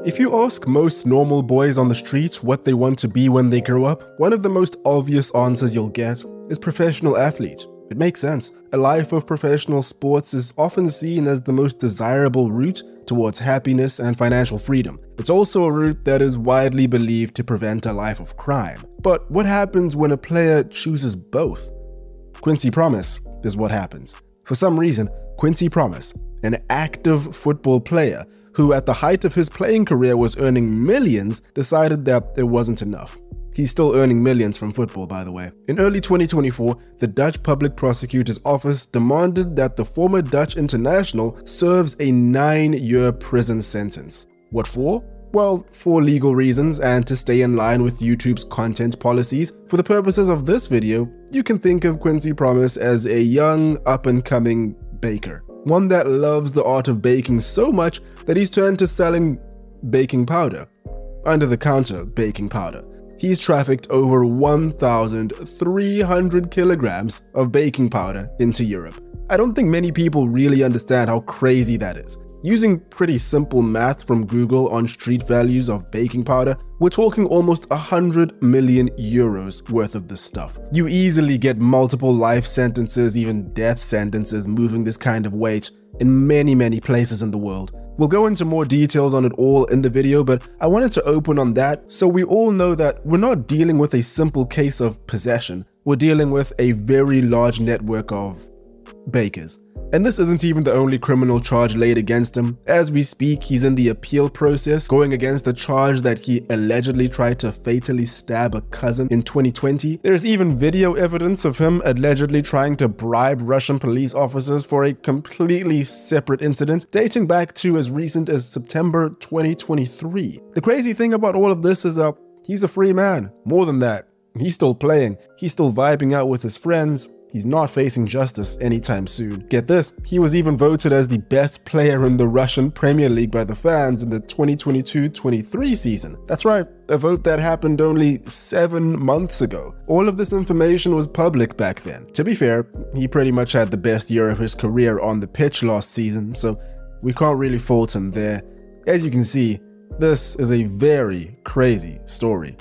If you ask most normal boys on the street what they want to be when they grow up, one of the most obvious answers you'll get is professional athlete. It makes sense. A life of professional sports is often seen as the most desirable route towards happiness and financial freedom. It's also a route that is widely believed to prevent a life of crime. But what happens when a player chooses both? Quincy Promes is what happens. For some reason, Quincy Promes, an active football player who at the height of his playing career was earning millions, decided that it wasn't enough. He's still earning millions from football, by the way. In early 2024, the Dutch Public Prosecutor's Office demanded that the former Dutch international serves a 9-year prison sentence. What for? Well, for legal reasons and to stay in line with YouTube's content policies. For the purposes of this video, you can think of Quincy Promes as a young, up-and-coming baker. One that loves the art of baking so much that he's turned to selling baking powder. Under-the-counter baking powder. He's trafficked over 1,300 kilograms of baking powder into Europe. I don't think many people really understand how crazy that is. Using pretty simple math from Google on street values of baking powder, we're talking almost 100 million euros worth of this stuff. You easily get multiple life sentences, even death sentences, moving this kind of weight in many places in the world. We'll go into more details on it all in the video, but I wanted to open on that so we all know that we're not dealing with a simple case of possession. We're dealing with a very large network of bakers. And this isn't even the only criminal charge laid against him. As we speak, he's in the appeal process, going against the charge that he allegedly tried to fatally stab a cousin in 2020. There's even video evidence of him allegedly trying to bribe Russian police officers for a completely separate incident, dating back to as recent as September 2023. The crazy thing about all of this is that he's a free man. More than that, he's still playing. He's still vibing out with his friends. He's not facing justice anytime soon. Get this, he was even voted as the best player in the Russian Premier League by the fans in the 2022-23 season. That's right, a vote that happened only 7 months ago. All of this information was public back then. To be fair, he pretty much had the best year of his career on the pitch last season, so we can't really fault him there. As you can see, this is a very crazy story.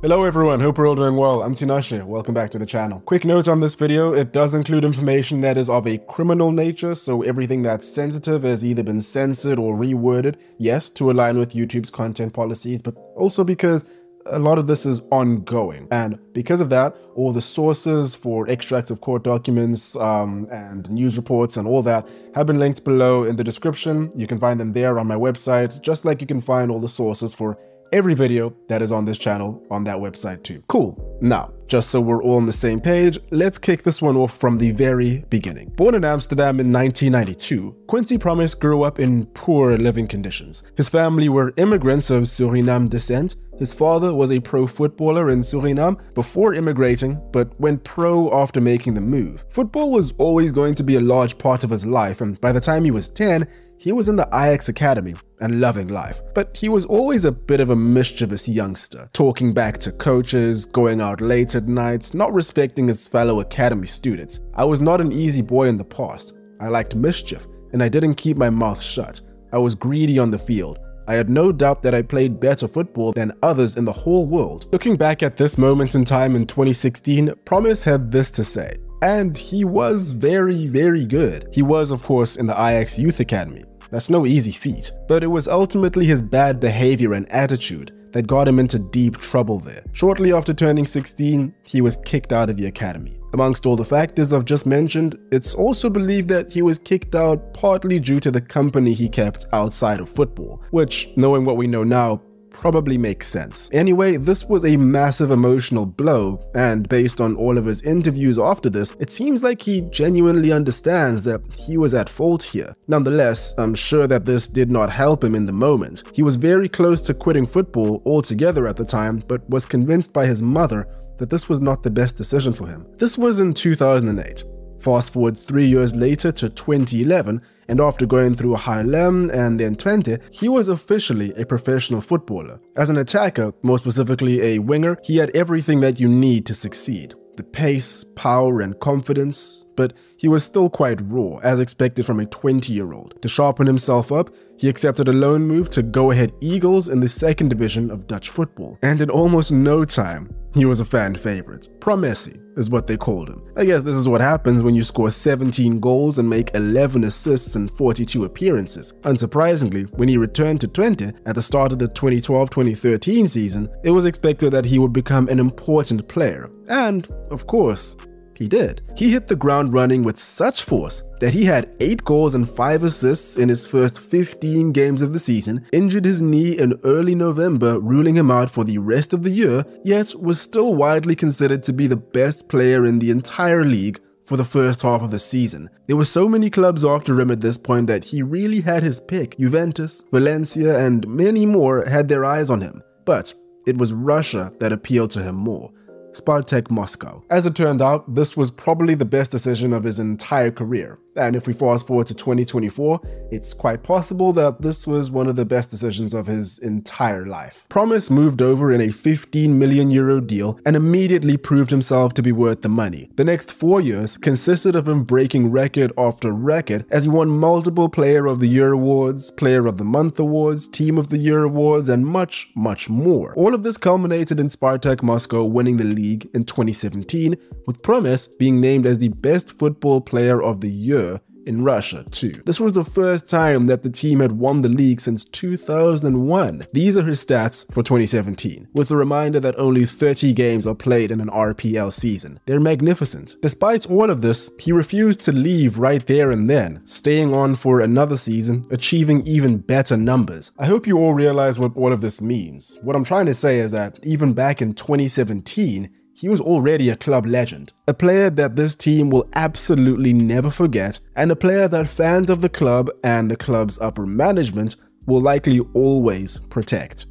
Hello everyone, hope we're all doing well. I'm Tinashe, welcome back to the channel. Quick note on this video, it does include information that is of a criminal nature, so everything that's sensitive has either been censored or reworded, yes, to align with YouTube's content policies, but also because a lot of this is ongoing. And because of that, all the sources for extracts of court documents and news reports and all that have been linked below in the description. You can find them there on my website, just like you can find all the sources for every video that is on this channel on that website too. Cool. Now, just so we're all on the same page, let's kick this one off from the very beginning. Born in Amsterdam in 1992, Quincy Promes grew up in poor living conditions. His family were immigrants of Suriname descent. His father was a pro footballer in Suriname before immigrating, but went pro after making the move. Football was always going to be a large part of his life, and by the time he was 10, he was in the Ajax Academy and loving life. But he was always a bit of a mischievous youngster, talking back to coaches, going out late at night, not respecting his fellow academy students. I was not an easy boy in the past. I liked mischief, and I didn't keep my mouth shut. I was greedy on the field. I had no doubt that I played better football than others in the whole world. Looking back at this moment in time in 2016, Promes had this to say. And he was very good. He was, of course, in the Ajax Youth Academy. That's no easy feat, but it was ultimately his bad behavior and attitude that got him into deep trouble there. Shortly after turning 16, he was kicked out of the academy. Amongst all the factors I've just mentioned, it's also believed that he was kicked out partly due to the company he kept outside of football, which, knowing what we know now, probably makes sense. Anyway, this was a massive emotional blow, and based on all of his interviews after this, it seems like he genuinely understands that he was at fault here. Nonetheless, I'm sure that this did not help him in the moment. He was very close to quitting football altogether at the time, but was convinced by his mother that this was not the best decision for him. This was in 2008. Fast forward 3 years later to 2011, and after going through Haarlem and then Twente, he was officially a professional footballer. As an attacker, more specifically a winger, he had everything that you need to succeed. The pace, power, and confidence, but he was still quite raw, as expected from a 20-year-old. To sharpen himself up, he accepted a loan move to Go Ahead Eagles in the second division of Dutch football. And in almost no time, he was a fan favorite. Promes is what they called him. I guess this is what happens when you score 17 goals and make 11 assists in 42 appearances. Unsurprisingly, when he returned to Twente at the start of the 2012-2013 season, it was expected that he would become an important player. And, of course, he did. He hit the ground running with such force that he had 8 goals and 5 assists in his first 15 games of the season, injured his knee in early November, ruling him out for the rest of the year, yet was still widely considered to be the best player in the entire league for the first half of the season. There were so many clubs after him at this point that he really had his pick. Juventus, Valencia, and many more had their eyes on him. But it was Russia that appealed to him more. Spartak Moscow. As it turned out, this was probably the best decision of his entire career. And if we fast forward to 2024, it's quite possible that this was one of the best decisions of his entire life. Promes moved over in a 15 million euro deal and immediately proved himself to be worth the money. The next 4 years consisted of him breaking record after record as he won multiple Player of the Year awards, Player of the Month awards, Team of the Year awards, and much, much more. All of this culminated in Spartak Moscow winning the league in 2017, with Promes being named as the best football player of the year in Russia too. This was the first time that the team had won the league since 2001. These are his stats for 2017, with a reminder that only 30 games are played in an RPL season. They're magnificent. Despite all of this, he refused to leave right there and then, staying on for another season, achieving even better numbers. I hope you all realize what all of this means. What I'm trying to say is that even back in 2017, he was already a club legend, a player that this team will absolutely never forget, and a player that fans of the club and the club's upper management will likely always protect.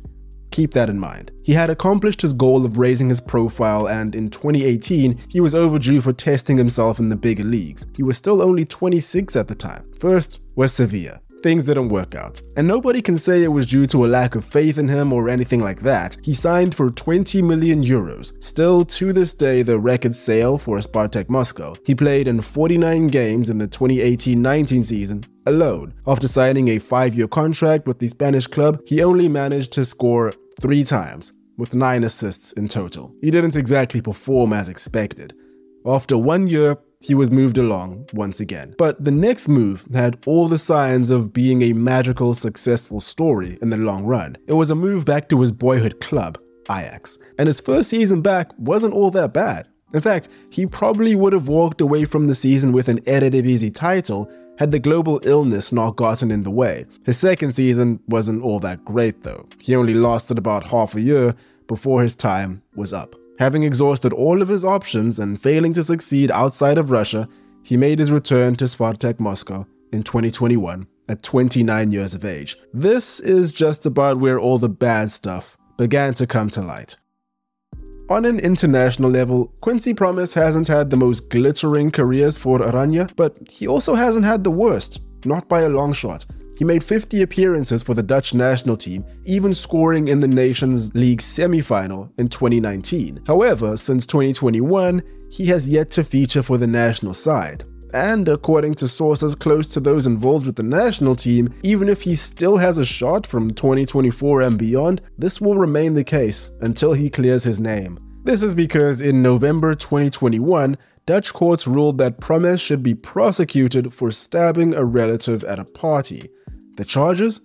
Keep that in mind. He had accomplished his goal of raising his profile, and in 2018, he was overdue for testing himself in the bigger leagues. He was still only 26 at the time. First was Sevilla. Things didn't work out, and nobody can say it was due to a lack of faith in him or anything like that. He signed for 20 million euros, still to this day the record sale for Spartak Moscow. He played in 49 games in the 2018-19 season alone. After signing a 5-year contract with the Spanish club, he only managed to score 3 times, with 9 assists in total. He didn't exactly perform as expected. After 1 year, he was moved along once again. But the next move had all the signs of being a magical, successful story in the long run. It was a move back to his boyhood club, Ajax. And his first season back wasn't all that bad. In fact, he probably would have walked away from the season with an Eredivisie title had the global illness not gotten in the way. His second season wasn't all that great though. He only lasted about half a year before his time was up. Having exhausted all of his options and failing to succeed outside of Russia, he made his return to Spartak Moscow in 2021 at 29 years of age. This is just about where all the bad stuff began to come to light. On an international level, Quincy Promes hasn't had the most glittering careers for Aranya, but he also hasn't had the worst, not by a long shot. He made 50 appearances for the Dutch national team, even scoring in the Nations League semi-final in 2019. However, since 2021, he has yet to feature for the national side. And according to sources close to those involved with the national team, even if he still has a shot from 2024 and beyond, this will remain the case until he clears his name. This is because in November 2021, Dutch courts ruled that Promes should be prosecuted for stabbing a relative at a party. The charges?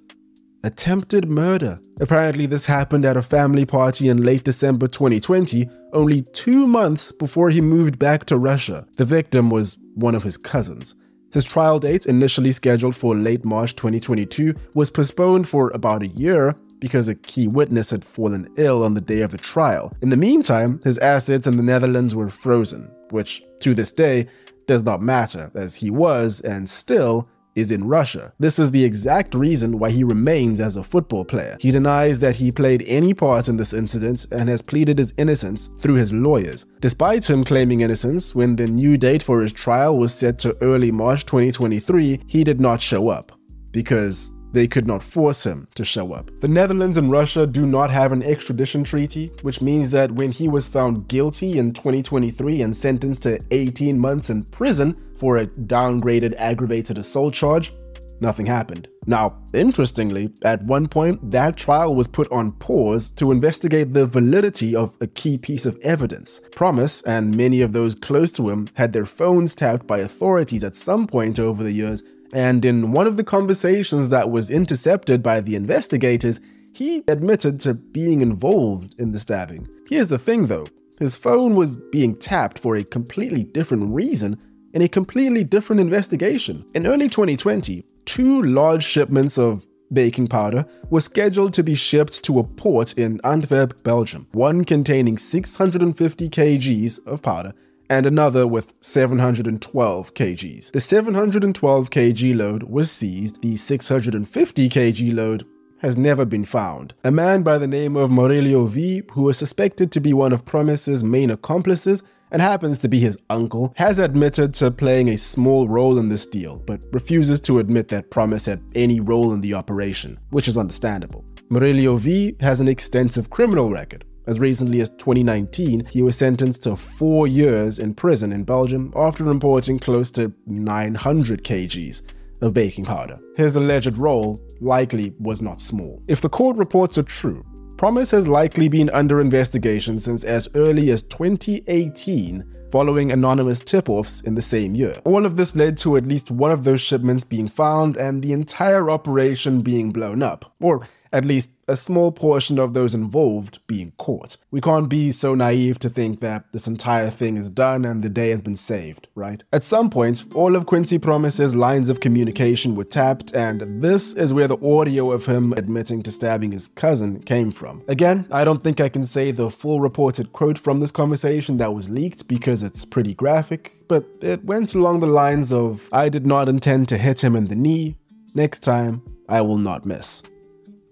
Attempted murder. Apparently this happened at a family party in late December 2020, only 2 months before he moved back to Russia. The victim was one of his cousins. His trial date, initially scheduled for late March 2022, was postponed for about a year because a key witness had fallen ill on the day of the trial. In the meantime, his assets in the Netherlands were frozen, which to this day does not matter, as he was, and still, is in Russia. This is the exact reason why he remains as a football player. He denies that he played any part in this incident and has pleaded his innocence through his lawyers. Despite him claiming innocence, when the new date for his trial was set to early March 2023, he did not show up. Because they could not force him to show up. The Netherlands and Russia do not have an extradition treaty, which means that when he was found guilty in 2023 and sentenced to 18 months in prison for a downgraded aggravated assault charge, nothing happened. Now, interestingly, at one point, that trial was put on pause to investigate the validity of a key piece of evidence. Promes and many of those close to him had their phones tapped by authorities at some point over the years, and in one of the conversations that was intercepted by the investigators, he admitted to being involved in the stabbing. Here's the thing though, his phone was being tapped for a completely different reason in a completely different investigation. In early 2020, 2 large shipments of baking powder were scheduled to be shipped to a port in Antwerp, Belgium, one containing 650 kgs of powder and another with 712 kgs. The 712 kg load was seized. The 650 kg load has never been found. A man by the name of Maurilio V, who is suspected to be one of Promes' main accomplices and happens to be his uncle, has admitted to playing a small role in this deal, but refuses to admit that Promes had any role in the operation, which is understandable. Maurilio V has an extensive criminal record. As recently as 2019, he was sentenced to 4 years in prison in Belgium after importing close to 900 kgs of baking powder. His alleged role likely was not small. If the court reports are true, Promes has likely been under investigation since as early as 2018, following anonymous tip-offs in the same year. All of this led to at least one of those shipments being found and the entire operation being blown up, or at least a small portion of those involved being caught. We can't be so naive to think that this entire thing is done and the day has been saved, right? At some point, all of Quincy Promes' lines of communication were tapped, and this is where the audio of him admitting to stabbing his cousin came from. Again, I don't think I can say the full reported quote from this conversation that was leaked because it's pretty graphic, but it went along the lines of, "I did not intend to hit him in the knee. Next time, I will not miss."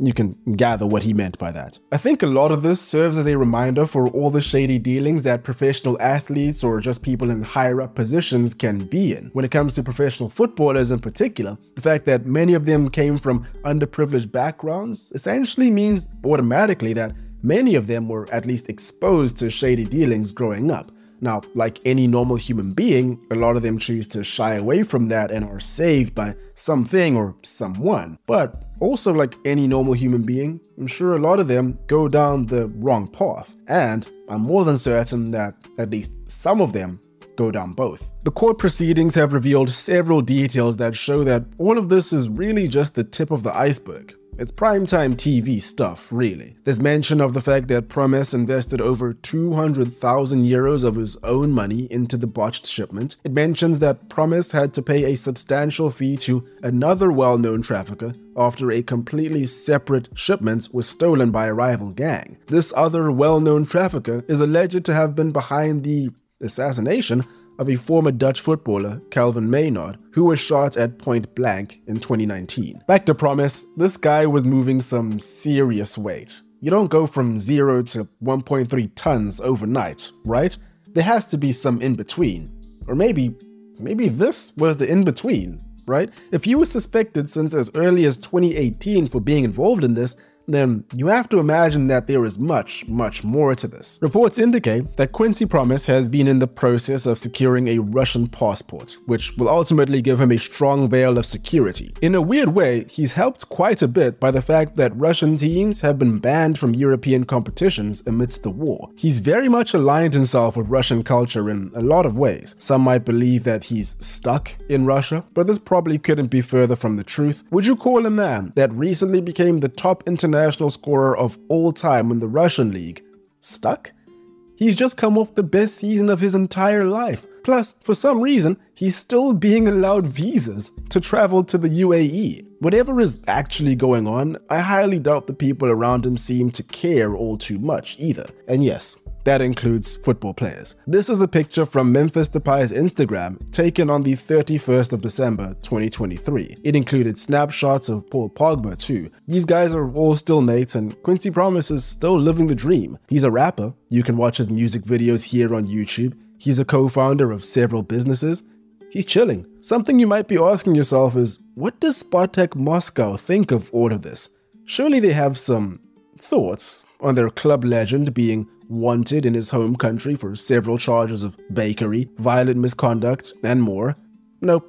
You can gather what he meant by that. I think a lot of this serves as a reminder for all the shady dealings that professional athletes or just people in higher up positions can be in. When it comes to professional footballers in particular, the fact that many of them came from underprivileged backgrounds essentially means automatically that many of them were at least exposed to shady dealings growing up. Now, like any normal human being, a lot of them choose to shy away from that and are saved by something or someone. But also, like any normal human being, I'm sure a lot of them go down the wrong path. And I'm more than certain that at least some of them go down both. The court proceedings have revealed several details that show that all of this is really just the tip of the iceberg. It's primetime TV stuff, really. There's mention of the fact that Promes invested over 200,000 euros of his own money into the botched shipment. It mentions that Promes had to pay a substantial fee to another well-known trafficker after a completely separate shipment was stolen by a rival gang. This other well-known trafficker is alleged to have been behind the assassination of a former Dutch footballer, Calvin Maynard, who was shot at point blank in 2019. Back to Promes, this guy was moving some serious weight. You don't go from 0 to 1.3 tons overnight, right? There has to be some in-between. Or maybe this was the in-between, right? If he was suspected since as early as 2018 for being involved in this, then you have to imagine that there is much, much more to this. Reports indicate that Quincy Promes has been in the process of securing a Russian passport, which will ultimately give him a strong veil of security. In a weird way, he's helped quite a bit by the fact that Russian teams have been banned from European competitions amidst the war. He's very much aligned himself with Russian culture in a lot of ways. Some might believe that he's stuck in Russia, but this probably couldn't be further from the truth. Would you call a man that recently became the top international scorer of all time in the Russian league stuck? He's just come off the best season of his entire life. Plus, for some reason, he's still being allowed visas to travel to the UAE. Whatever is actually going on, I highly doubt the people around him seem to care all too much either. And yes, that includes football players. This is a picture from Memphis Depay's Instagram taken on the 31st of December 2023. It included snapshots of Paul Pogba too. These guys are all still mates and Quincy Promes is still living the dream. He's a rapper. You can watch his music videos here on YouTube. He's a co-founder of several businesses. He's chilling. Something you might be asking yourself is, what does Spartak Moscow think of all of this? Surely they have some thoughts on their club legend being wanted in his home country for several charges of bakery, violent misconduct, and more. Nope,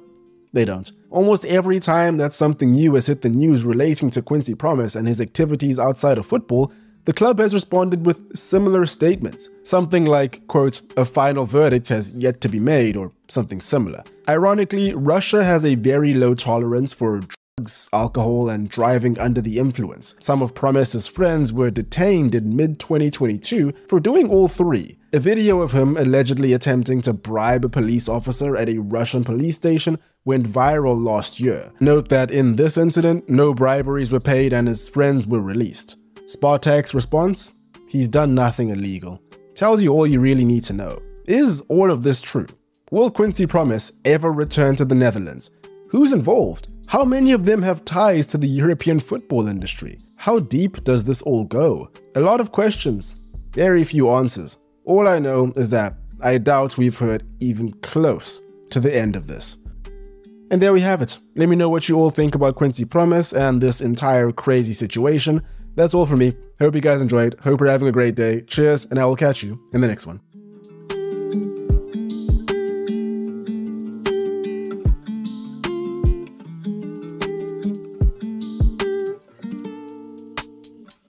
they don't. Almost every time that something new has hit the news relating to Quincy Promes and his activities outside of football, the club has responded with similar statements. Something like, quote, a final verdict has yet to be made, or something similar. Ironically, Russia has a very low tolerance for drugs, alcohol, and driving under the influence. Some of Promes' friends were detained in mid-2022 for doing all three. A video of him allegedly attempting to bribe a police officer at a Russian police station went viral last year. Note that in this incident, no briberies were paid and his friends were released. Spartak's response? He's done nothing illegal. Tells you all you really need to know. Is all of this true? Will Quincy Promes ever return to the Netherlands? Who's involved? How many of them have ties to the European football industry? How deep does this all go? A lot of questions, very few answers. All I know is that I doubt we've heard even close to the end of this. And there we have it. Let me know what you all think about Quincy Promes and this entire crazy situation. That's all from me. Hope you guys enjoyed. Hope you're having a great day. Cheers, and I will catch you in the next one.